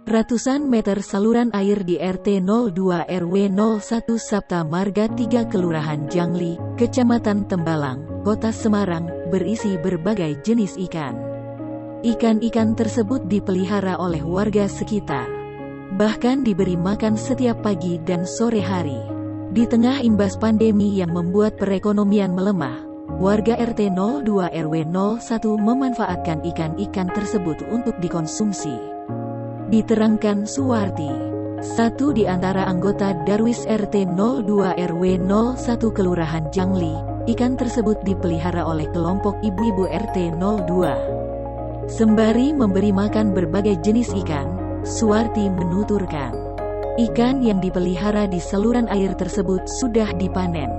Ratusan meter saluran air di RT 02 RW 01 Sapta Marga 3 Kelurahan Jangli, Kecamatan Tembalang, Kota Semarang, berisi berbagai jenis ikan. Ikan-ikan tersebut dipelihara oleh warga sekitar. Bahkan diberi makan setiap pagi dan sore hari. Di tengah imbas pandemi yang membuat perekonomian melemah, warga RT 02 RW 01 memanfaatkan ikan-ikan tersebut untuk dikonsumsi. Diterangkan Suwarti, satu di antara anggota Darwis RT 02 RW 01 Kelurahan Jangli, ikan tersebut dipelihara oleh kelompok ibu-ibu RT 02. Sembari memberi makan berbagai jenis ikan, Suwarti menuturkan, ikan yang dipelihara di saluran air tersebut sudah dipanen.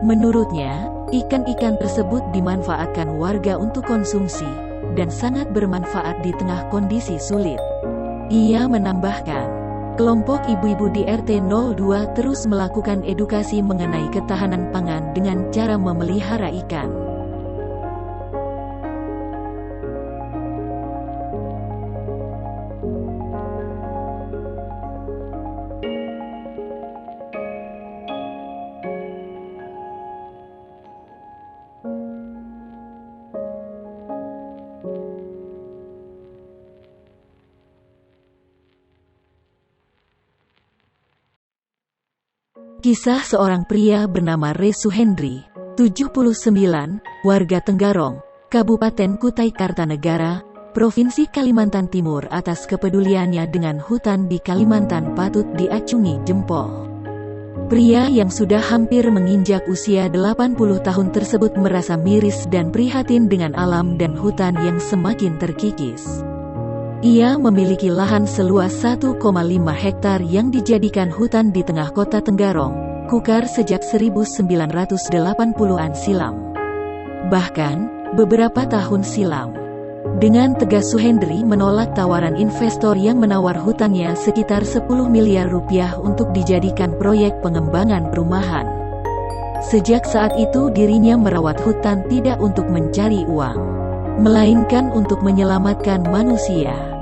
Menurutnya, ikan-ikan tersebut dimanfaatkan warga untuk konsumsi, dan sangat bermanfaat di tengah kondisi sulit. Ia menambahkan, kelompok ibu-ibu di RT 02 terus melakukan edukasi mengenai ketahanan pangan dengan cara memelihara ikan. Kisah seorang pria bernama Resu Hendri, 79, warga Tenggarong, Kabupaten Kutai Kartanegara, Provinsi Kalimantan Timur atas kepeduliannya dengan hutan di Kalimantan patut diacungi jempol. Pria yang sudah hampir menginjak usia 80 tahun tersebut merasa miris dan prihatin dengan alam dan hutan yang semakin terkikis. Ia memiliki lahan seluas 1,5 hektar yang dijadikan hutan di tengah kota Tenggarong, Kukar sejak 1980-an silam. Bahkan, beberapa tahun silam. Dengan tegas Suhendri menolak tawaran investor yang menawar hutannya sekitar 10 miliar rupiah untuk dijadikan proyek pengembangan perumahan. Sejak saat itu dirinya merawat hutan tidak untuk mencari uang, melainkan untuk menyelamatkan manusia.